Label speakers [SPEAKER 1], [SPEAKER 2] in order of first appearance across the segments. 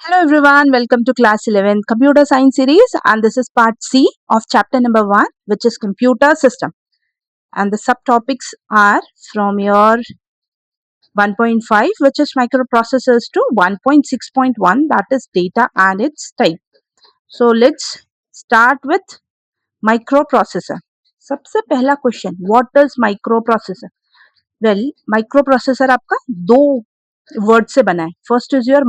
[SPEAKER 1] Hello everyone, welcome to class 11 computer science series, and this is part C of chapter number 1, which is computer system, and the subtopics are from your 1.5, which is microprocessors, to 1.6.1, that is data and its type. So let's start with microprocessor. सबसे पहला question, what is microprocessor? Well, microprocessor आपका दो word से बना है. First is your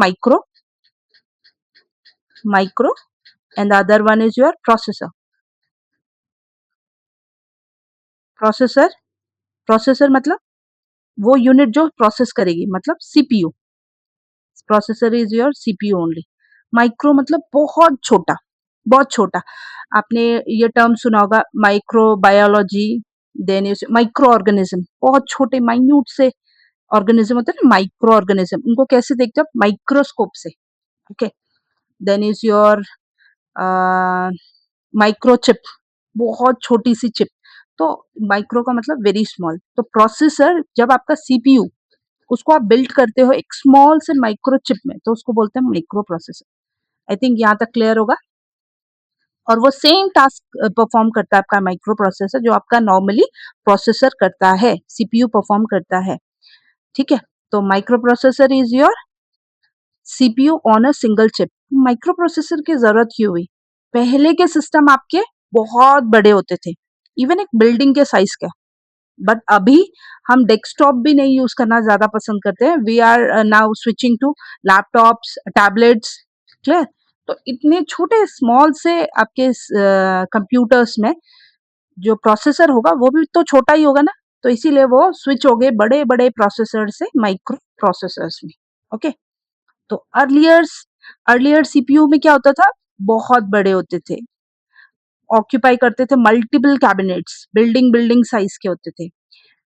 [SPEAKER 1] micro and the other one is your processor. Processor मतलब वो unit जो प्रोसेस करेगी, मतलब CPU. Processor is your CPU only. Micro मतलब बहुत छोटा, बहुत छोटा. आपने ये टर्म सुना होगा, microbiology. Then is microorganism, बहुत छोटे माइन्यूट से ऑर्गेनिज्म होते हैं ना, माइक्रो ऑर्गेनिज्म. उनको कैसे देखते हो? माइक्रोस्कोप से. Okay. Then is your microchip, बहुत छोटी सी चिप. तो माइक्रो का मतलब वेरी स्मॉल. तो प्रोसेसर जब आपका सीपीयू, उसको आप बिल्ड करते हो एक स्मॉल से माइक्रो चिप में, तो उसको बोलते हैं माइक्रो प्रोसेसर. आई थिंक यहाँ तक क्लियर होगा. और वो सेम टास्क परफॉर्म करता है आपका माइक्रो प्रोसेसर, जो आपका नॉर्मली प्रोसेसर करता है, सीपीयू परफॉर्म करता है. ठीक है. तो micro processor is your CPU on a single chip. Micro processor की जरूरत क्यों हुई? पहले के सिस्टम आपके बहुत बड़े होते थे, इवन एक बिल्डिंग के साइज के. बट अभी हम डेस्कटॉप भी नहीं यूज करना ज्यादा पसंद करते हैं. We are now switching to laptops, tablets. Clear? तो इतने छोटे स्मॉल से आपके कंप्यूटर्स में जो प्रोसेसर होगा वो भी तो छोटा ही होगा ना. तो इसीलिए वो स्विच हो गए बड़े बड़े प्रोसेसर से माइक्रो प्रोसेसर्स में. ओके. तो अर्लियर अर्लियर सीपीयू में क्या होता था? बहुत बड़े होते थे, ऑक्यूपाई करते थे multiple cabinets, building building size के होते थे,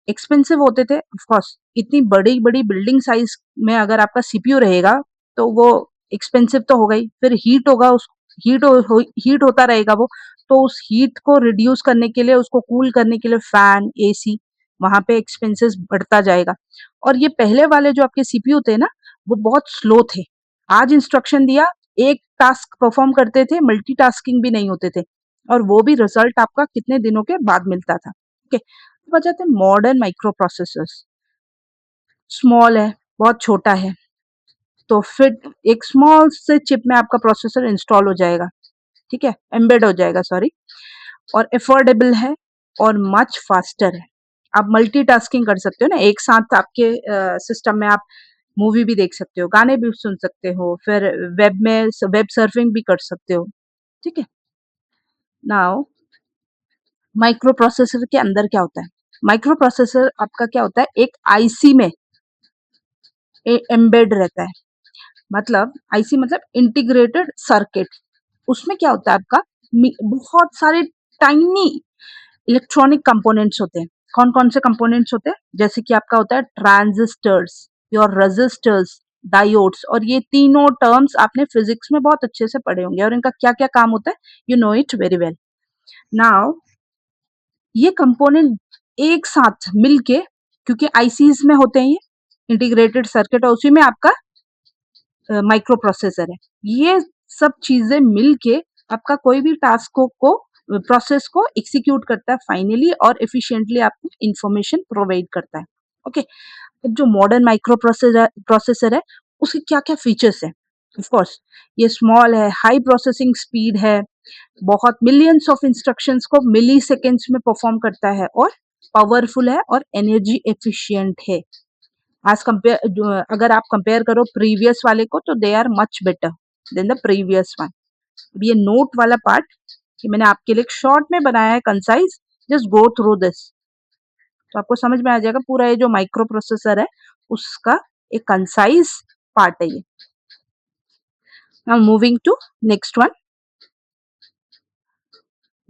[SPEAKER 1] एक्सपेंसिव होते थे. ऑफ कोर्स इतनी बड़ी बड़ी बिल्डिंग साइज में अगर आपका सीपीयू रहेगा तो वो एक्सपेंसिव तो होगा ही. फिर हीट होगा, उस हीट होता रहेगा वो. तो उस हीट को रिड्यूस करने के लिए, उसको कूल करने के लिए फैन, एसी, वहां पे एक्सपेंसेस बढ़ता जाएगा. और ये पहले वाले जो आपके सीपीयू थे ना, वो बहुत स्लो थे. आज इंस्ट्रक्शन दिया, एक टास्क परफॉर्म करते थे, मल्टीटास्किंग भी नहीं होते थे, और वो भी रिजल्ट आपका कितने दिनों के बाद मिलता था. ओके. वजह थे मॉडर्न माइक्रो प्रोसेसर्स. स्मॉल है, बहुत छोटा है, तो फिर एक स्मॉल से चिप में आपका प्रोसेसर इंस्टॉल हो जाएगा. ठीक है, एम्बेड हो जाएगा, सॉरी. और अफोर्डेबल है और मच फास्टर है. आप मल्टीटास्किंग कर सकते हो ना, एक साथ आपके सिस्टम में आप मूवी भी देख सकते हो, गाने भी सुन सकते हो, फिर वेब सर्फिंग भी कर सकते हो. ठीक है. नाउ माइक्रो प्रोसेसर के अंदर क्या होता है? माइक्रो प्रोसेसर आपका क्या होता है? एक आईसी में एम्बेड रहता है. मतलब आईसी मतलब इंटीग्रेटेड सर्किट. उसमें क्या होता है आपका? बहुत सारे टाइनी इलेक्ट्रॉनिक कंपोनेंट्स होते हैं. कौन कौन से कंपोनेंट्स होते हैं? जैसे कि आपका होता है ट्रांजिस्टर्स, योर रजिस्टर्स, डायोड्स. और ये तीनों टर्म्स आपने फिजिक्स में बहुत अच्छे से पढ़े होंगे, और इनका क्या क्या काम होता है, you know it very well. Now ये कंपोनेंट एक साथ मिलके, क्योंकि आईसीज में होते हैं ये इंटीग्रेटेड सर्किट, और उसी में आपका माइक्रो प्रोसेसर है. ये सब चीजें मिलके आपका कोई भी टास्क को प्रोसेस को एग्जीक्यूट करता है फाइनली, और एफिशिएंटली आपको इंफॉर्मेशन प्रोवाइड करता है. ओके. अब जो मॉडर्न माइक्रो प्रोसेसर है, उसके क्या क्या फीचर्स है? ऑफ कोर्स ये स्मॉल है, हाई प्रोसेसिंग स्पीड है, बहुत मिलियंस ऑफ इंस्ट्रक्शंस को मिली सेकेंड्स में परफॉर्म करता है, और पावरफुल है, और एनर्जी एफिशिएंट है. आज कंपेयर, अगर आप कंपेयर करो प्रीवियस वाले को, तो they are much better than the previous one. अब ये नोट वाला पार्ट कि मैंने आपके लिए शॉर्ट में बनाया है, concise. Just go through this, तो आपको समझ में आ जाएगा पूरा ये जो माइक्रो प्रोसेसर है उसका एक कंसाइज पार्ट है ये. Now moving to next one.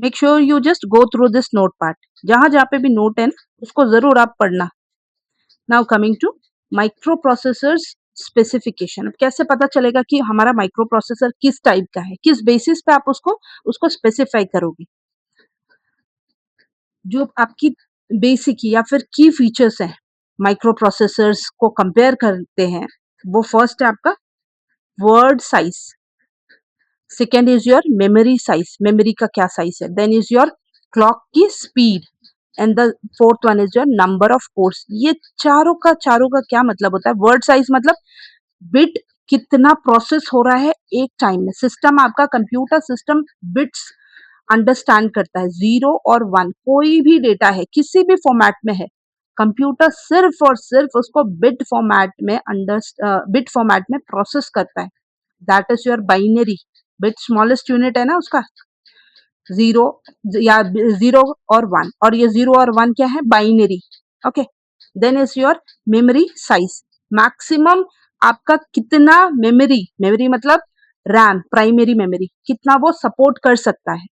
[SPEAKER 1] Make sure you just go through this note part. जहां जहां पे भी नोट है ना, उसको जरूर आप पढ़ना. Now coming to microprocessors specification. अब कैसे पता चलेगा कि हमारा माइक्रो प्रोसेसर किस टाइप का है? किस बेसिस पे आप उसको उसको स्पेसिफाई करोगे? जो आपकी बेसिक या फिर की फीचर्स हैं माइक्रो प्रोसेसर्स को कंपेयर करते हैं, वो फर्स्ट है आपका word size, second is your memory size, memory का क्या साइज है, देन इज योर क्लॉक की speed, and the fourth one is your number of course. ये चारों का क्या मतलब होता है? वर्ड साइज मतलब बिट कितना प्रोसेस हो रहा है एक टाइम में। सिस्टम आपका कंप्यूटर सिस्टम बिट्स अंडरस्टैंड करता है, जीरो और वन, कोई भी डेटा है किसी भी फॉर्मेट में है, कंप्यूटर सिर्फ और सिर्फ उसको बिट फॉर्मेट में प्रोसेस करता है। That is your binary, bit smallest unit है ना उसका, जीरो या जीरो और वन, और ये जीरो और वन क्या है? Binary. Okay, then is your memory size, maximum आपका कितना मेमोरी, मेमोरी मतलब रैम, प्राइमरी मेमोरी, कितना वो सपोर्ट कर सकता है।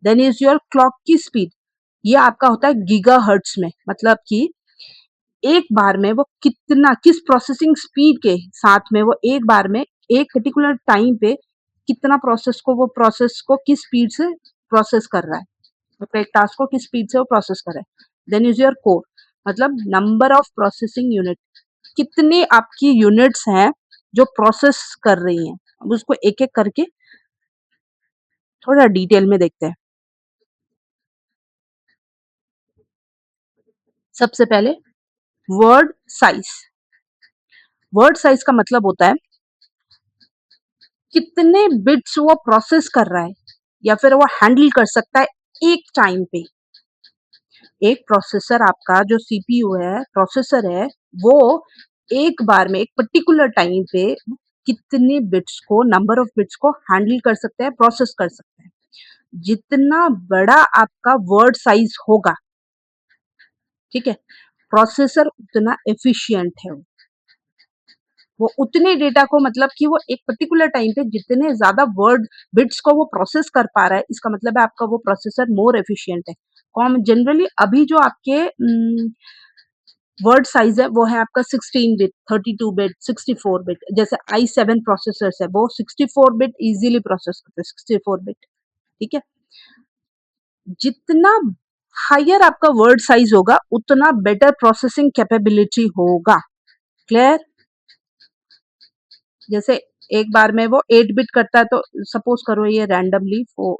[SPEAKER 1] देन इज योर क्लॉक की स्पीड, ये आपका होता है गीगाहर्ट्ज में, मतलब कि एक बार में वो कितना, किस प्रोसेसिंग स्पीड के साथ में वो एक बार में एक पर्टिकुलर टाइम पे कितना प्रोसेस को किस स्पीड से प्रोसेस कर रहा है, मतलब एक टास्क को किस स्पीड से वो प्रोसेस कर रहा है। देन इज योर कोर, मतलब नंबर ऑफ प्रोसेसिंग यूनिट, कितनी आपकी यूनिट्स हैं जो प्रोसेस कर रही हैं। अब उसको एक एक करके थोड़ा डिटेल में देखते हैं। सबसे पहले वर्ड साइज, वर्ड साइज का मतलब होता है कितने बिट्स वो प्रोसेस कर रहा है या फिर वो हैंडल कर सकता है एक टाइम पे। एक प्रोसेसर आपका जो सीपीयू है, प्रोसेसर है, वो एक बार में एक पर्टिकुलर टाइम पे कितने बिट्स को, नंबर ऑफ बिट्स को हैंडल कर सकता है, प्रोसेस कर सकता है। जितना बड़ा आपका वर्ड साइज होगा, ठीक है, प्रोसेसर उतना एफिशिएंट है, वो उतने डेटा को, मतलब कि वो एक पर्टिकुलर टाइम पे जितने ज्यादा वर्ड बिट्स को वो प्रोसेस कर पा रहा है, इसका मतलब है आपका वो प्रोसेसर मोर एफिशिएंट है। कॉम जनरली अभी जो आपके वर्ड साइज है वो है आपका 16 बिट, 32 बिट, 64 बिट। जैसे i7 प्रोसेसर्स है वो 64 बिट इजीली प्रोसेस करते हैं, 64 बिट, ठीक है। जितना हायर आपका वर्ड साइज होगा उतना बेटर प्रोसेसिंग कैपेबिलिटी होगा। क्लियर? जैसे एक बार में वो 8 बिट करता है, तो सपोज करो ये randomly 4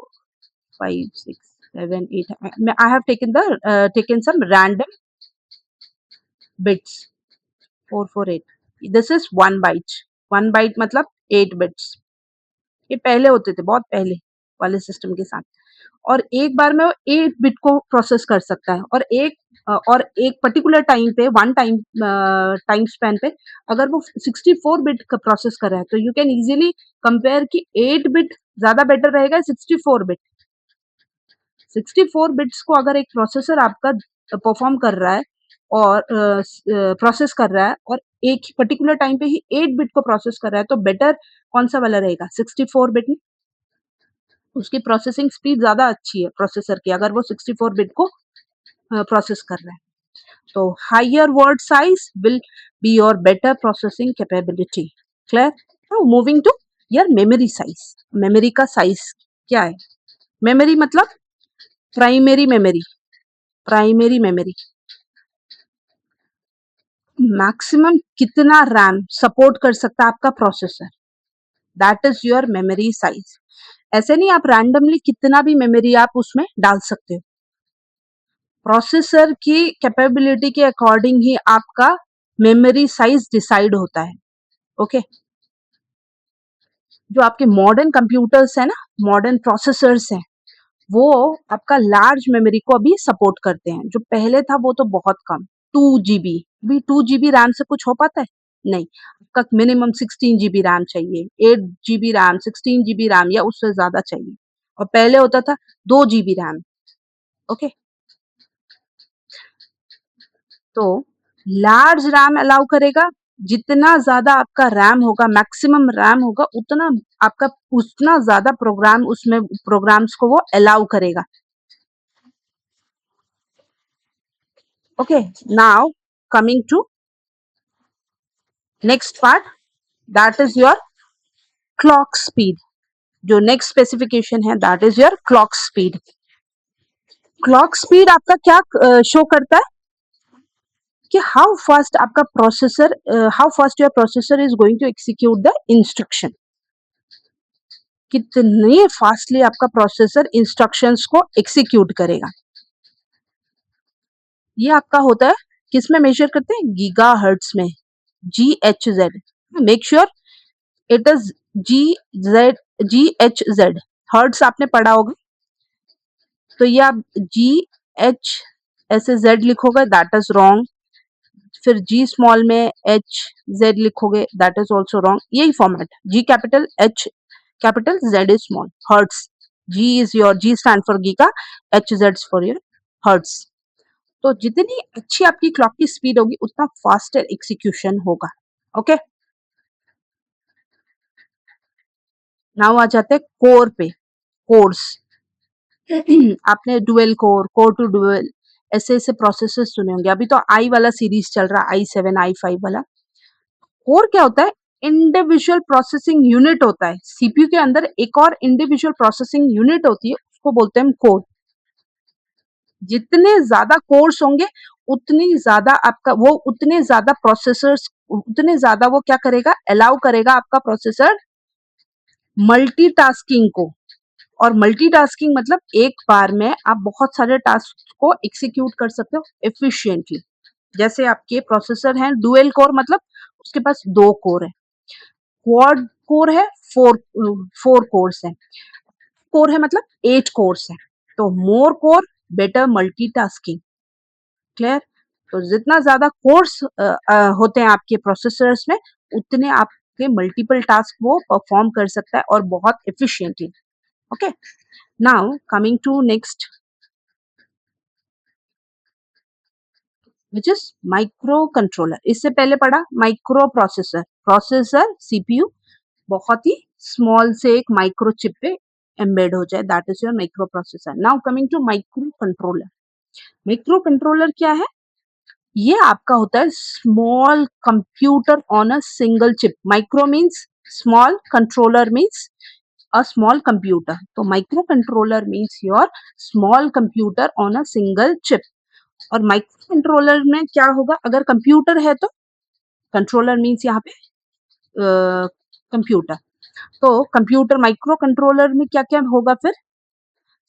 [SPEAKER 1] 5 6 7 8, I have taken some random bits 4 4 8, this is 1 byte, 1 byte मतलब 8 बिट्स। ये पहले होते थे, बहुत पहले वाले सिस्टम के साथ। और एक बार में वो 8 बिट को प्रोसेस कर सकता है, और एक पर्टिकुलर टाइम पे, वन टाइम स्पैन पे अगर वो 64 बिट का प्रोसेस कर रहा है, तो यू कैन इजीली कंपेयर कि 8 बिट ज्यादा बेटर रहेगा 64 बिट। 64 बिट्स को अगर एक प्रोसेसर आपका परफॉर्म कर रहा है और प्रोसेस कर रहा है, और एक पर्टिकुलर टाइम पे ही 8 बिट को प्रोसेस कर रहा है, तो बेटर कौन सा वाला रहेगा? 64 बिट। उसकी प्रोसेसिंग स्पीड ज्यादा अच्छी है प्रोसेसर की, अगर वो 64 बिट को प्रोसेस कर रहा है। तो higher word size will be your better processing capability. Clear? Now moving to your memory size. Memory का साइज क्या है? मेमोरी मतलब primary memory, primary memory maximum कितना रैम सपोर्ट कर सकता है आपका processor, that is your memory size. ऐसे नहीं आप रैंडमली कितना भी मेमोरी आप उसमें डाल सकते हो, प्रोसेसर की कैपेबिलिटी के अकॉर्डिंग ही आपका मेमोरी साइज डिसाइड होता है। ओके, जो आपके मॉडर्न कंप्यूटर्स है ना, मॉडर्न प्रोसेसर्स हैं, वो आपका लार्ज मेमोरी को अभी सपोर्ट करते हैं। जो पहले था वो तो बहुत कम, 2 GB। भी 2 GB रैम से कुछ हो पाता है? नहीं, आपका मिनिमम 16 GB रैम चाहिए, 8 GB रैम, 16 GB रैम या उससे ज्यादा चाहिए। और पहले होता था 2 GB रैम। ओके, तो लार्ज रैम अलाउ करेगा, जितना ज्यादा आपका रैम होगा, मैक्सिमम रैम होगा, उतना आपका, उतना ज्यादा प्रोग्राम उसमें, प्रोग्राम्स को वो अलाउ करेगा। Okay, now coming to next part, that is your clock speed. जो नेक्स्ट स्पेसिफिकेशन है that is your clock speed. Clock speed आपका क्या शो करता है? कि हाउ फास्ट आपका processor, how fast your processor is going to execute the instruction, कितने fastly आपका प्रोसेसर इंस्ट्रक्शंस को एक्सिक्यूट करेगा। ये आपका होता है, किस में मेजर करते हैं, गीगा हर्ट्स में, GHz। Make sure it is GHz। Hertz आपने पढ़ा होगा, तो ये आप GH ऐसे Z लिखोगे, दैट इज रॉन्ग। फिर G स्मॉल में HZ लिखोगे, दैट इज ऑल्सो रॉन्ग। यही format, G capital, H capital, Z is small, hertz. G stand for giga, HZ for your hertz. तो जितनी अच्छी आपकी क्लॉक की स्पीड होगी उतना फास्टर एग्जीक्यूशन होगा। ओके, नाउ आ जाते हैं कोर पे, कोर्स। आपने dual core, core two dual, ऐसे ऐसे प्रोसेसर सुने होंगे। अभी तो आई वाला सीरीज चल रहा है, i7 i5 वाला। कोर क्या होता है, इंडिविजुअल प्रोसेसिंग यूनिट होता है। सीपीयू के अंदर एक और इंडिविजुअल प्रोसेसिंग यूनिट होती है, उसको बोलते हैं हम कोर। जितने ज्यादा कोर्स होंगे उतनी ज्यादा आपका वो, उतने ज्यादा प्रोसेसर्स, उतने ज्यादा वो क्या करेगा, अलाउ करेगा आपका प्रोसेसर मल्टीटास्किंग को। और मल्टीटास्किंग मतलब एक बार में आप बहुत सारे टास्क को एग्जीक्यूट कर सकते हो एफिशिएंटली। जैसे आपके प्रोसेसर हैं डुअल कोर, मतलब उसके पास 2 कोर है। क्वाड कोर है, 4 कोर्स है। कोर है मतलब 8 कोर्स है। तो मोर कोर बेटर मल्टीटास्किंग। क्लियर? तो जितना ज्यादा कोर्स होते हैं आपके प्रोसेसर्स में, उतने आपके मल्टीपल टास्क वो परफॉर्म कर सकता है और बहुत efficiently. Okay, now coming to next, which is microcontroller. इससे पहले पढ़ा माइक्रो प्रोसेसर, प्रोसेसर सीपीयू बहुत ही स्मॉल से एक माइक्रो चिप पे एम्बेड हो जाए, that is your microprocessor. Now coming to microcontroller. Microcontroller क्या है, ये आपका होता है small computer on a single chip. Micro means small, controller means a small computer. तो microcontroller means your small computer on a single chip. और microcontroller में क्या होगा, अगर कंप्यूटर है तो कंट्रोलर मीन्स यहाँ पे कंप्यूटर। तो कंप्यूटर माइक्रो कंट्रोलर में क्या क्या होगा, फिर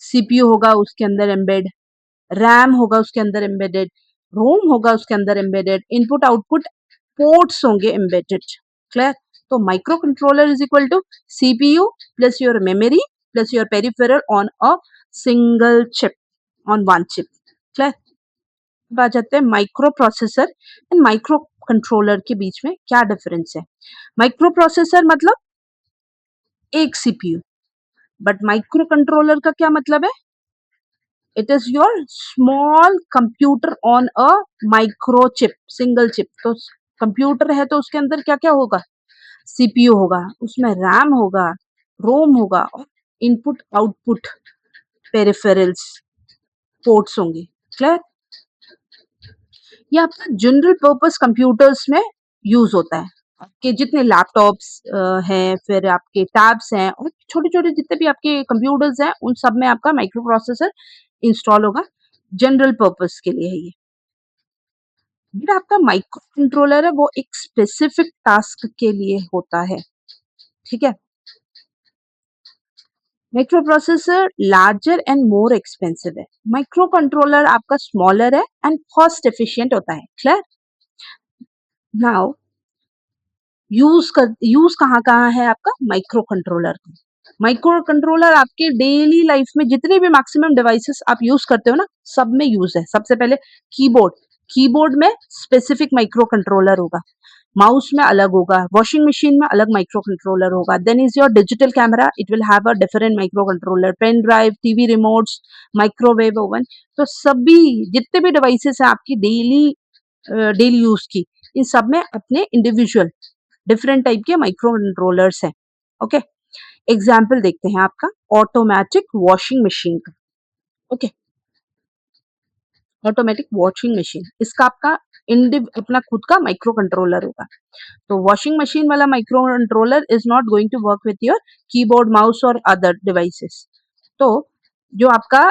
[SPEAKER 1] सीपीयू होगा उसके अंदर एम्बेड, रैम होगा उसके अंदर एम्बेडेड, रोम होगा उसके अंदर एम्बेडेड, इनपुट आउटपुट पोर्ट्स होंगे एम्बेडेड। क्लियर? तो micro controller is equal to CPU plus your memory plus your peripheral on a single chip, on one chip. Clear? आ जाते हैं microprocessor and microcontroller के बीच में क्या difference है। माइक्रो प्रोसेसर मतलब एक सीपीयू, बट माइक्रो कंट्रोलर का क्या मतलब है, it is your small computer on a micro chip, single chip. तो कंप्यूटर है तो उसके अंदर क्या क्या होगा, सीपीयू होगा, उसमें रैम होगा, रोम होगा और इनपुट आउटपुट पेरिफेरल्स पोर्ट्स होंगे। क्लियर? ये आपका जनरल पर्पस कंप्यूटर्स में यूज होता है। आपके जितने लैपटॉप्स हैं, फिर आपके टैब्स हैं और छोटे छोटे जितने भी आपके कंप्यूटर्स हैं, उन सब में आपका माइक्रो प्रोसेसर इंस्टॉल होगा। जनरल पर्पस के लिए है ये। जो आपका माइक्रो कंट्रोलर है वो एक स्पेसिफिक टास्क के लिए होता है। ठीक है, micro processor larger and more expensive है, माइक्रो कंट्रोलर आपका स्मॉलर है एंड कॉस्ट एफिशिएंट होता है। क्लियर? नाउ यूज कहाँ कहाँ है आपका माइक्रो कंट्रोलर का। माइक्रो कंट्रोलर आपके डेली लाइफ में जितने भी मैक्सिमम डिवाइसेस आप यूज करते हो ना, सब में यूज है। सबसे पहले कीबोर्ड, कीबोर्ड में स्पेसिफिक माइक्रो कंट्रोलर होगा, माउस में अलग होगा, वॉशिंग मशीन में अलग माइक्रो कंट्रोलर होगा। Then is your digital camera, it will have a different micro controller, pen drive, TV remotes, microwave oven. तो सभी जितने भी डिवाइसेस हैं आपकी डेली डेली यूज की, इन सब में अपने इंडिविजुअल डिफरेंट टाइप के माइक्रो कंट्रोलर्स हैं। ओके, एग्जाम्पल देखते हैं आपका ऑटोमेटिक वॉशिंग मशीन का। ओके, ऑटोमेटिक वॉशिंग मशीन, इसका आपका अपना खुद का माइक्रो कंट्रोलर होगा। तो वॉशिंग मशीन वाला micro controller is not going to work with your keyboard, mouse और अदर डिवाइसेस। तो जो आपका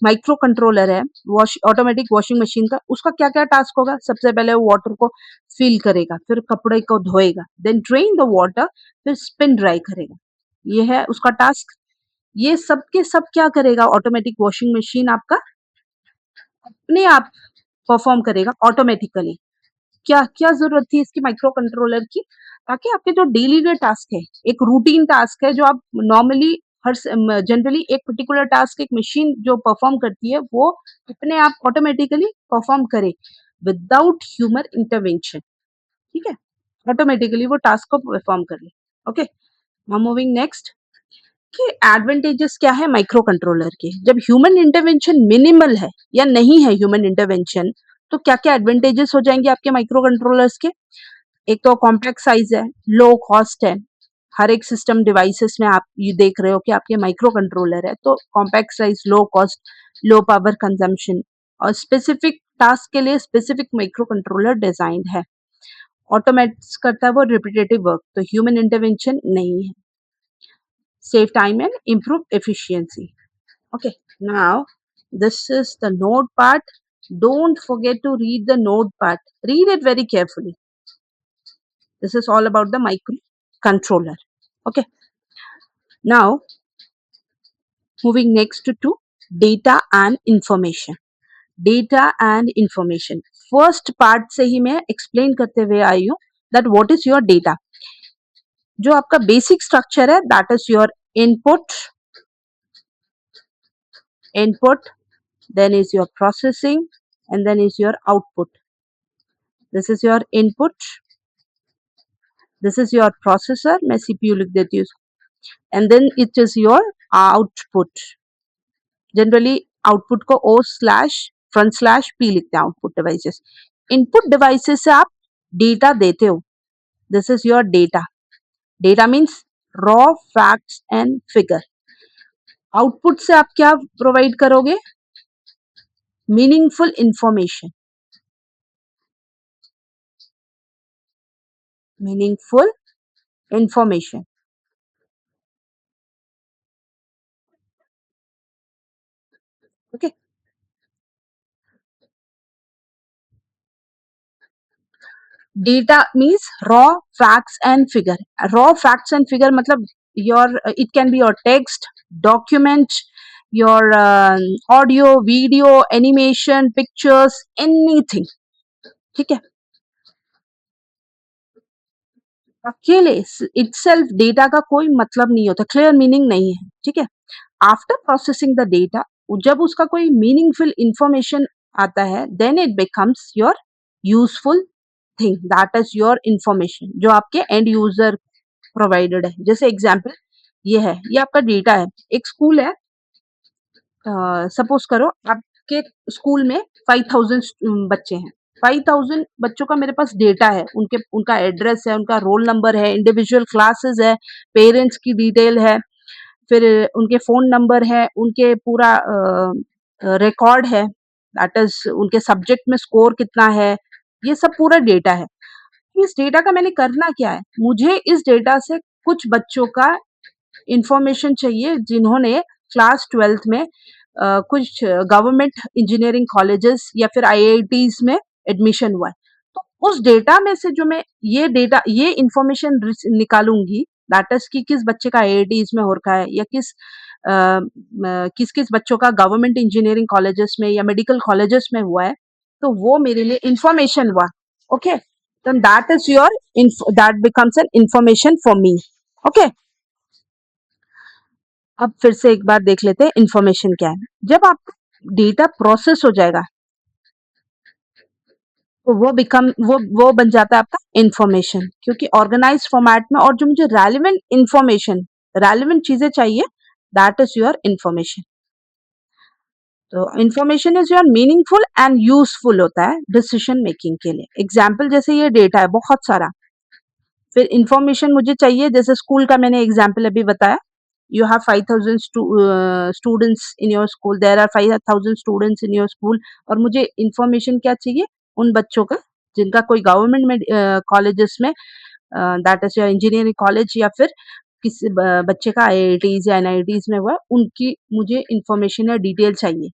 [SPEAKER 1] माइक्रो कंट्रोलर है वॉश ऑटोमेटिक वॉशिंग मशीन का, उसका क्या क्या टास्क होगा? सबसे पहले वो वाटर को फिल करेगा, फिर कपड़े को धोएगा, देन ड्रेन द वाटर, फिर स्पिन ड्राई करेगा। ये है उसका टास्क। ये सब के सब क्या करेगा? ऑटोमेटिक वॉशिंग मशीन आपका अपने आप परफॉर्म करेगा ऑटोमेटिकली। क्या क्या जरूरत थी इसकी माइक्रो कंट्रोलर की? ताकि आपके जो डेली के टास्क है, एक रूटीन टास्क है जो आप नॉर्मली हर जनरली एक पर्टिकुलर टास्क एक मशीन जो परफॉर्म करती है वो अपने आप ऑटोमेटिकली परफॉर्म करे विदाउट ह्यूमन इंटरवेंशन। ठीक है, ऑटोमेटिकली वो टास्क को परफॉर्म कर ले। ओके, नाउ मूविंग नेक्स्ट कि एडवांटेजेस क्या है माइक्रो कंट्रोलर के। जब ह्यूमन इंटरवेंशन मिनिमल है या नहीं है ह्यूमन इंटरवेंशन, तो क्या क्या एडवांटेजेस हो जाएंगे आपके माइक्रो कंट्रोलर्स के? एक तो कॉम्पैक्ट साइज है, लो कॉस्ट है। हर एक सिस्टम डिवाइसेस में आप ये देख रहे हो कि आपके माइक्रो कंट्रोलर है, तो compact size, low cost, low power consumption और स्पेसिफिक टास्क के लिए स्पेसिफिक माइक्रो कंट्रोलर डिजाइन है। ऑटोमेट्स करता है वो रिपीटेटिव वर्क, तो ह्यूमन इंटरवेंशन नहीं है। Save time and improve efficiency. Okay, now this is the node part. Don't forget to read the node part. Read it very carefully. This is all about the microcontroller. Okay, now moving next to data and information. Data and information. First part से ही मैं explain करते हुए आई हूँ that what is your data. जो आपका basic structure है that is your input, then is your processing, and then is your output. This is your input, this is your processor, मैं CPU लिख देती हूँ, and then it is your output. Generally output को O slash front slash P लिखते हैं output devices. Input devices से आप data देते हो. This is your data. Data means raw facts and figure. Output से आप क्या provide करोगे? Meaningful information. Meaningful information. Okay. Data means raw facts and figure. Raw facts and figure मतलब your it can be your text, document, your audio, video, animation, pictures, anything. ठीक है, अकेले itself data का कोई मतलब नहीं होता, क्लियर मीनिंग नहीं है. ठीक है, आफ्टर प्रोसेसिंग द डेटा जब उसका कोई मीनिंगफुल इंफॉर्मेशन आता है then it becomes your useful thing, that is your information जो आपके एंड यूजर प्रोवाइडेड है. जैसे एग्जांपल ये है, ये आपका डेटा है. एक स्कूल है, सपोज करो आपके स्कूल में 5000 बच्चे हैं. 5000 बच्चों का मेरे पास डेटा है, उनके उनका एड्रेस है, उनका रोल नंबर है, इंडिविजुअल क्लासेस है, पेरेंट्स की डिटेल है, फिर उनके फ़ोन नंबर है, उनके पूरा रिकॉर्ड है, दैट इज़ उनके सब्जेक्ट में स्कोर कितना है, ये सब पूरा डेटा है. इस डेटा का मैंने करना क्या है? मुझे इस डेटा से कुछ बच्चों का इन्फॉर्मेशन चाहिए जिन्होंने क्लास 12th में कुछ गवर्नमेंट इंजीनियरिंग कॉलेजेस या फिर आईआईटीज़ में एडमिशन हुआ है. तो उस डेटा में से जो मैं ये इन्फॉर्मेशन निकालूंगी, दैट इज कि किस बच्चे का आईआईटीज में हो रखा है या किस किस बच्चों का गवर्नमेंट इंजीनियरिंग कॉलेजेस में या मेडिकल कॉलेजेस में हुआ है, तो वो मेरे लिए इंफॉर्मेशन हुआ. ओके, तो that is your that becomes an information for me. Okay, अब फिर से एक बार देख लेते हैं इंफॉर्मेशन क्या है. जब आप डेटा प्रोसेस हो जाएगा तो वो बन जाता है आपका इंफॉर्मेशन, क्योंकि ऑर्गेनाइज फॉर्मेट में, और जो मुझे रेलिवेंट इंफॉर्मेशन, रेलिवेंट चीजें चाहिए, दैट इज योर इंफॉर्मेशन. तो information is your meaningful and useful होता है डिसीजन मेकिंग के लिए. एग्जाम्पल जैसे ये डेटा है बहुत सारा, फिर इंफॉर्मेशन मुझे चाहिए, जैसे स्कूल का मैंने एग्जाम्पल अभी बताया. You have 5000 students in your school, there are 5000 students in your school, और मुझे इंफॉर्मेशन क्या चाहिए? उन बच्चों का जिनका कोई गवर्नमेंट में कॉलेजेस में, that is your engineering college, या फिर किसी बच्चे का आईआईटीज या एनआईटीज में हुआ, उनकी मुझे इंफॉर्मेशन या डिटेल चाहिए.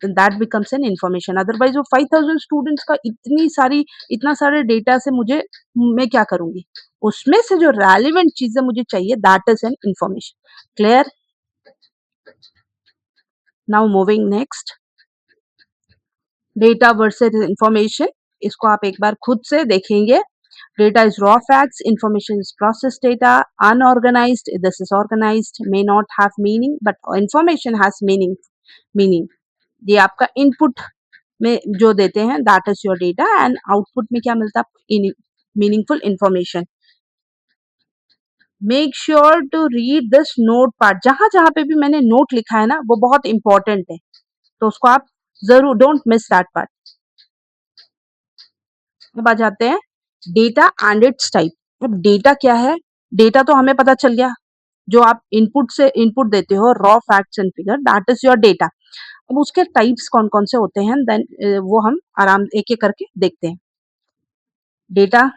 [SPEAKER 1] That becomes an information. Otherwise वो 5000 स्टूडेंट्स का इतना सारे डेटा से मैं क्या करूंगी? उसमें से जो रेलिवेंट चीजें मुझे चाहिए, that is an information. Clear? Now moving next, data versus information. इसको आप एक बार खुद से देखेंगे। Data is raw facts, information is processed data, unorganized, this is organized, may not have meaning, but information has meaning. ये आपका input में जो देते हैं, that is your data, and output में क्या मिलता है? Meaningful information. Make sure to read this note part. जहां जहां पे भी मैंने नोट लिखा है ना, वो बहुत इंपॉर्टेंट है, तो उसको आप जरूर डोंट मिस दैट पार्ट। अब आ जाते हैं डेटा एंड इट्स टाइप। अब डेटा क्या है? डेटा तो हमें पता चल गया, जो आप इनपुट देते हो, raw facts and figure, that is your data. अब उसके टाइप्स कौन कौन से होते हैं, देन वो हम आराम एक एक करके देखते हैं। Data,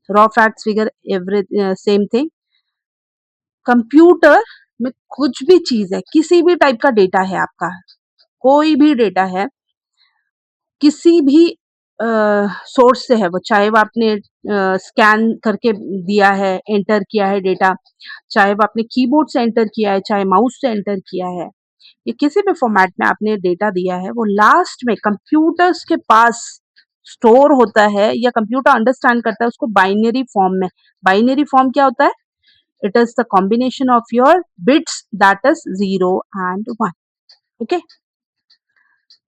[SPEAKER 1] raw facts, figure, every same thing. Computer में कुछ भी चीज है, किसी भी टाइप का डेटा है आपका, कोई भी डेटा है, किसी भी सोर्स से है वो, चाहे वो आपने स्कैन करके दिया है, एंटर किया है डेटा, चाहे वो आपने कीबोर्ड से एंटर किया है, चाहे माउस से एंटर किया है, ये किसी भी फॉर्मेट में आपने डेटा दिया है, वो लास्ट में कंप्यूटर्स के पास स्टोर होता है, या कंप्यूटर अंडरस्टैंड करता है उसको बाइनरी फॉर्म में। बाइनरी फॉर्म क्या होता है? It is the combination of your bits, that is 0 and 1। Okay,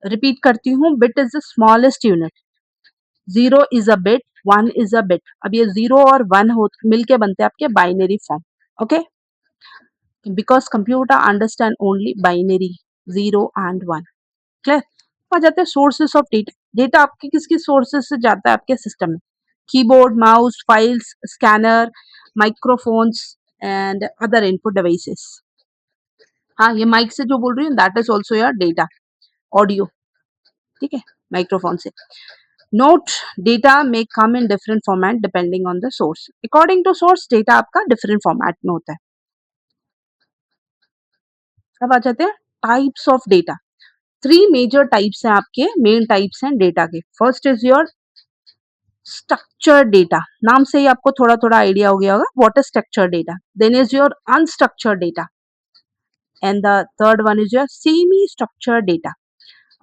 [SPEAKER 1] repeat करती हूँ, bit is the smallest unit, 0 is a bit, 1 is a bit। अब ये 0 और 1 मिलके बनते हैं आपके binary form. Okay, because computer understand only binary, 0 and 1। Clear? आ जाते हैं सोर्सेस ऑफ डेटा। डेटा आपके किसकी सोर्सेस से जाता है आपके सिस्टम में? Keyboard, mouse, files, scanner, microphones and other input devices. हाँ, ये माइक से जो बोल रही हूँ, that is also your data, audio. ठीक है, माइक्रोफोन से। Note, data may come in different format depending on the source. According to source data आपका डिफरेंट फॉर्मेट में होता है। अब आ जाते हैं types of data. 3 major types हैं आपके, मेन टाइप्स हैं डेटा के। First is your structured data. नाम से ही आपको थोड़ा थोड़ा आइडिया हो गया होगा what is structured data. Then is your unstructured data, and the third one is your semi structured data.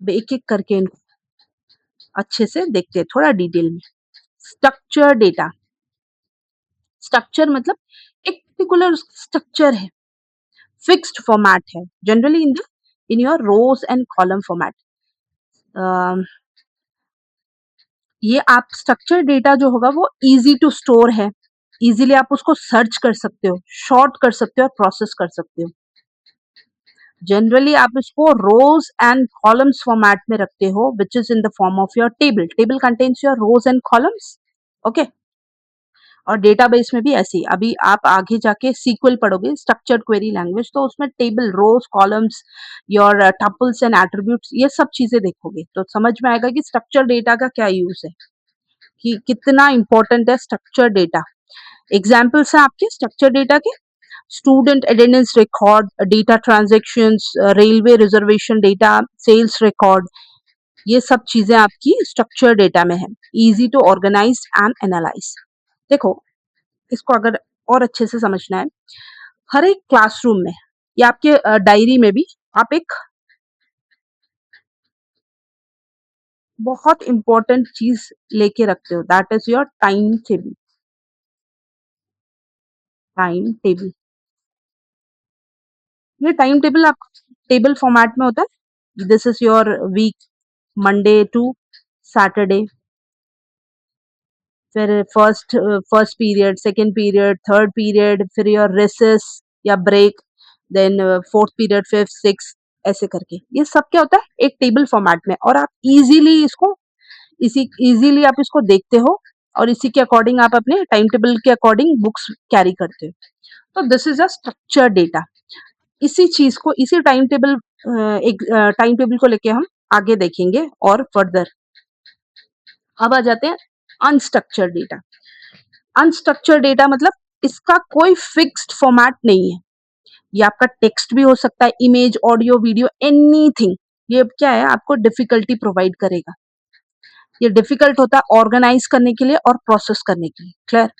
[SPEAKER 1] अब एक एक करके इनको अच्छे से देखते हैं, थोड़ा डिटेल में। स्ट्रक्चर डेटा, स्ट्रक्चर मतलब एक पर्टिकुलर स्ट्रक्चर है, फिक्स्ड फॉर्मेट है, generally in your rows and column format. ये आप स्ट्रक्चर डेटा जो होगा वो इजी टू स्टोर है, इजीली आप उसको सर्च कर सकते हो, शॉर्ट कर सकते हो और प्रोसेस कर सकते हो। जनरली आप इसको रोज एंड कॉलम्स फॉर्मेट में रखते हो, which is in the form of your table. Table contains your rows and columns. Okay, और डेटाबेस में भी ऐसे ही। अभी आप आगे जाके सीक्वल पढ़ोगे, स्ट्रक्चर्ड क्वेरी लैंग्वेज, तो उसमें table, rows, columns, your tuples and attributes, ये सब चीजें देखोगे तो समझ में आएगा कि स्ट्रक्चर डेटा का क्या यूज है, कि कितना इंपॉर्टेंट है स्ट्रक्चर डेटा। एग्जाम्पल्स हैं आपके स्ट्रक्चर डेटा के, student attendance record, data transactions, railway reservation data, sales record, ये सब चीजें आपकी स्ट्रक्चर डेटा में है, easy to organise and analyse. देखो, इसको अगर और अच्छे से समझना है, हर एक क्लासरूम में या आपके डायरी में भी आप एक बहुत इंपॉर्टेंट चीज लेके रखते हो, that is your time table. Time table, ये टाइम टेबल आप टेबल फॉर्मेट में होता है। This is your week, Monday to Saturday, फिर first period, second period, third period, फिर योर रेसेस या break, then fourth period, fifth, six, ऐसे करके ये सब क्या होता है एक टेबल फॉर्मेट में, और आप इजीली आप इसको देखते हो, और इसी के अकॉर्डिंग आप अपने टाइम टेबल के अकॉर्डिंग बुक्स कैरी करते हो। तो this is a structure data. इसी चीज को, इसी एक टाइम टेबल को लेके हम आगे देखेंगे और फर्दर। अब आ जाते हैं अनस्ट्रक्चर्ड डेटा। अनस्ट्रक्चर्ड डेटा मतलब इसका कोई फिक्स्ड फॉर्मेट नहीं है। ये आपका टेक्स्ट भी हो सकता है, इमेज, ऑडियो, वीडियो, एनीथिंग, ये क्या है, आपको डिफिकल्टी प्रोवाइड करेगा। ये डिफिकल्ट होता है ऑर्गेनाइज करने के लिए और प्रोसेस करने के लिए। Clear?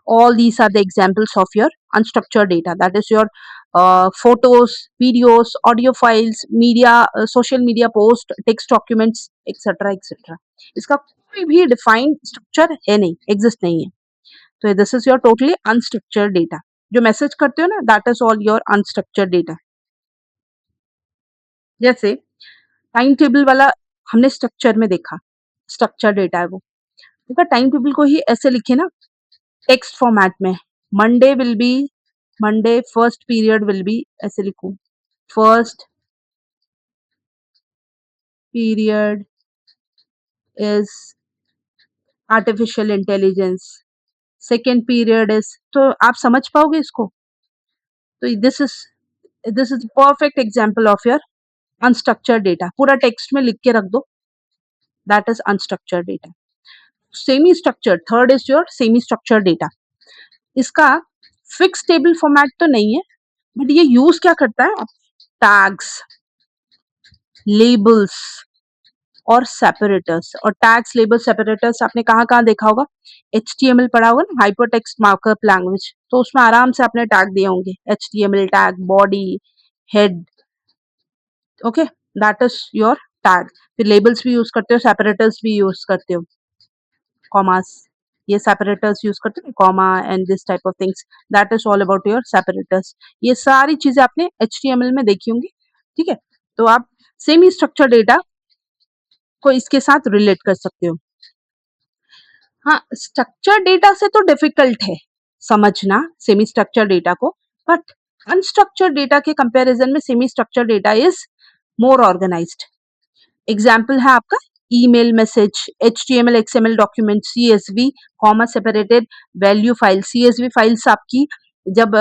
[SPEAKER 1] All these are the examples of your unstructured data. That is your photos, videos, audio files, media, social media post, text documents, etc. etc. इसका कोई भी डिफाइंड स्ट्रक्चर है नहीं, एग्जिस्ट नहीं है। तो this is your totally unstructured data. जो message करते हो ना, that is all your unstructured data. जैसे टाइम टेबल वाला हमने स्ट्रक्चर में देखा, स्ट्रक्चर डेटा है वो। देखा, टाइम टेबल को ही ऐसे लिखे ना, टेक्स्ट फॉर्मेट में। Monday will be, Monday first period will be, ऐसे लिखूं, first period is artificial intelligence, second period is, तो आप समझ पाओगे इसको। तो this is perfect example of your unstructured data. पूरा टेक्स्ट में लिख के रख दो, that is unstructured data. Semi structured, third is your semi structured data. इसका फिक्स टेबल फॉर्मेट तो नहीं है, बट ये यूज क्या करता है, टैग्स, लेबल्स और सेपरेटर्स। और टैग्स, लेबल, सेपरेटर्स आपने कहाँ कहाँ देखा होगा, HTML पढ़ा होगा ना, हाइपरटेक्स्ट मार्कअप लैंग्वेज, तो उसमें आराम से आपने टैग दिए होंगे, HTML tag, body, head, okay, that is your tag. फिर लेबल्स भी यूज करते हो, सेपरेटर्स भी यूज करते हो, कॉमास, ये सेपरेटर्स यूज करते हो, comma and this type of things, that is all about your separators. ये सारी चीजें आपने HTML में देखी होंगी, ठीक है। तो आप सेमी स्ट्रक्चर डेटा को इसके साथ रिलेट कर सकते हो। हाँ, स्ट्रक्चर डेटा से तो डिफिकल्ट है समझना सेमी स्ट्रक्चर डेटा को, बट अनस्ट्रक्चर डेटा के कंपैरिजन में semi structure data is more organised. Example है आपका email message, HTML XML document, CSV, comma separated value file. CSV files आपकी जब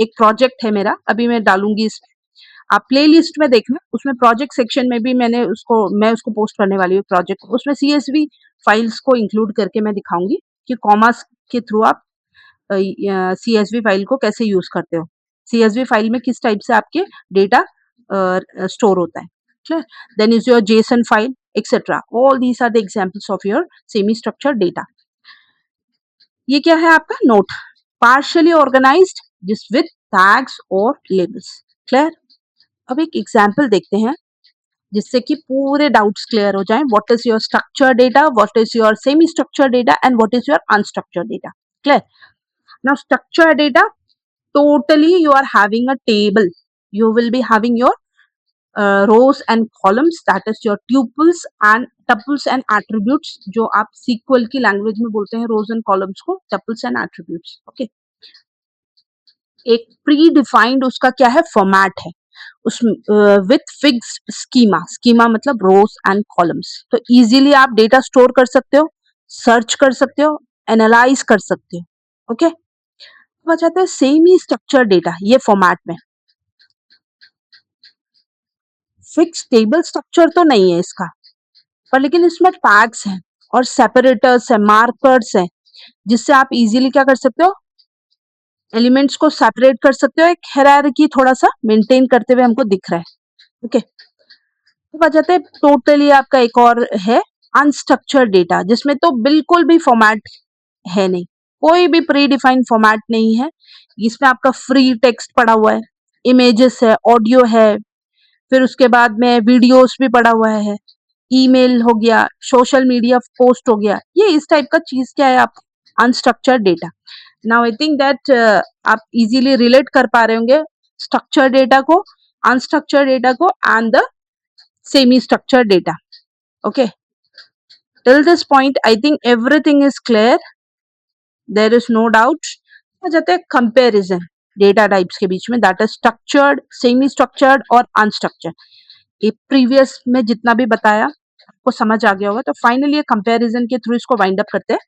[SPEAKER 1] एक प्रोजेक्ट है मेरा, अभी मैं डालूंगी इसमें, आप प्लेलिस्ट में देखना, उसमें प्रोजेक्ट सेक्शन में भी मैं उसको पोस्ट करने वाली हूँ प्रोजेक्ट, उसमें CSV फाइल्स को इंक्लूड करके मैं दिखाऊंगी कि कॉमास के थ्रू आप CSV फाइल को कैसे यूज करते हो, CSV फाइल में किस टाइप से आपके डेटा स्टोर होता है। Clear? Then is your JSON file etcetera, all these are the examples of your semi structured data. ये क्या है आपका नोट, पार्शियली ऑर्गेनाइज्ड जिस विद टैग्स और लेबल्स। क्लियर? अब एक एग्जाम्पल देखते हैं जिससे कि पूरे डाउट्स क्लियर हो जाएं। What is your structure data, what is your semi structure data and what is your unstructured data. Clear? Now structure data, totally you are having a table, you will be having your rows and columns, that is your tuples and attributes, जो आप SQL की language में बोलते हैं rows and columns को, tuples and attributes। Okay, एक pre defined उसका क्या है, फॉर्मेट है, उस विथ फिक्स्ड स्कीमा, स्कीमा मतलब रोज एंड कॉलम्स। तो इजीली आप डेटा स्टोर कर सकते हो, सर्च कर सकते हो, एनालाइज कर सकते हो। ओके, अब आ जाते हैं सेमी स्ट्रक्चर डेटा, ये फॉर्मेट में फिक्स टेबल स्ट्रक्चर तो नहीं है इसका, पर लेकिन इसमें टैग्स हैं और सेपरेटर्स है, मार्कर्स है, जिससे आप इजीली क्या कर सकते हो, एलिमेंट्स को सेपरेट कर सकते हो, एक हायरार्की थोड़ा सा मेंटेन करते हुए हमको दिख रहा है। ओके, तो आ जाते हैं टोटली आपका एक और है अनस्ट्रक्चर्ड डेटा, जिसमें तो बिल्कुल भी फॉर्मेट है नहीं, कोई भी प्री डिफाइंड फॉर्मेट नहीं है। इसमें आपका फ्री टेक्स्ट पड़ा हुआ है, इमेजेस है, ऑडियो है, फिर उसके बाद में वीडियोस भी पड़ा हुआ है, ईमेल हो गया, सोशल मीडिया पोस्ट हो गया, ये इस टाइप का चीज क्या है, आप unstructured data. Now I think that आप इजीली रिलेट कर पा रहे होंगे स्ट्रक्चर्ड डेटा को, अनस्ट्रक्चर्ड डेटा को and the semi structured data. Okay, till this point I think everything is clear, there is no doubt। आ जाते हैं कंपैरिजन डेटा टाइप्स के बीच में, that is structured, semi structured और अनस्ट्रक्चर्ड। ये previous में जितना भी बताया आपको समझ आ गया होगा, तो फाइनली कंपैरिजन के थ्रू इसको वाइंड अप करते हैं।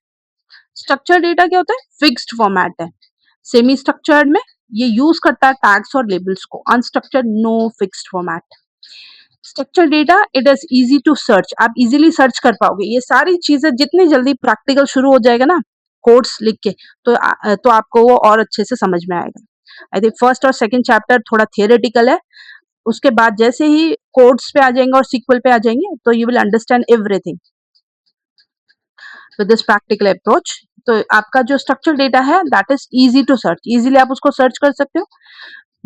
[SPEAKER 1] स्ट्रक्चर डेटा क्या होता है, फिक्स्ड फॉर्मेट है। सेमी स्ट्रक्चर्ड में ये यूज करता है टैग्स और लेबल्स को, unstructured no fixed format. Structure data it is easy to search, आप इजीली सर्च कर पाओगे। ये सारी चीजें जितनी जल्दी प्रैक्टिकल शुरू हो जाएगा ना कोड्स लिख के, तो आपको वो और अच्छे से समझ में आएगा। आई थिंक फर्स्ट और सेकंड चैप्टर थोड़ा थियोरेटिकल है, उसके बाद जैसे ही कोड्स पे आ जाएंगे और सीक्वल पे आ जाएंगे तो you will understand everything with this practical approach. तो आपका जो स्ट्रक्चर डेटा है that is easy to search, easily आप उसको सर्च कर सकते हो।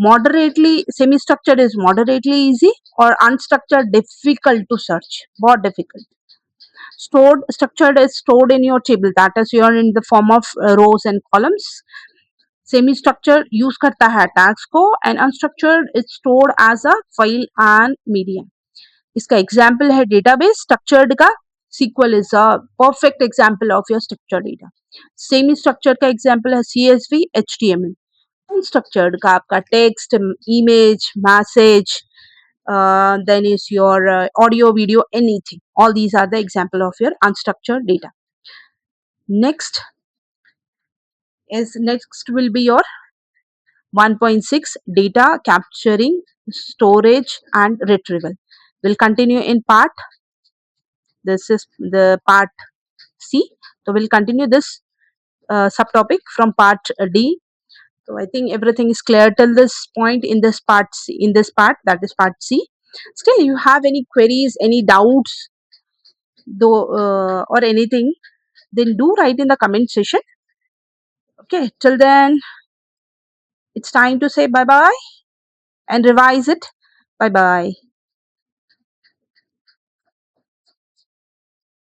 [SPEAKER 1] Moderately semi structured is moderately easy और अनस्ट्रक्चर्ड डिफिकल्ट टू सर्च, बहुत difficult. Stored structured is stored in your table, that is you are in the form of rows and columns. Semi structured use करता है tags को and unstructured is stored as a file and medium. इसका example है database structured का, SQL is a perfect example of your structured data. Semi structured का example है CSV, HTML. Unstructured का आपका text, image, message, then is your audio, video, anything. All these are the example of your unstructured data. Next will be your 1.6 data capturing, storage and retrieval. We'll continue in part. This is the part C. So we'll continue this subtopic from part D. So I think everything is clear till this point in this part C, in this part, that is part C. Still, you have any queries, any doubts, though or anything, then do write in the comment section. Okay, till then it's time to say bye bye and revise it. Bye bye.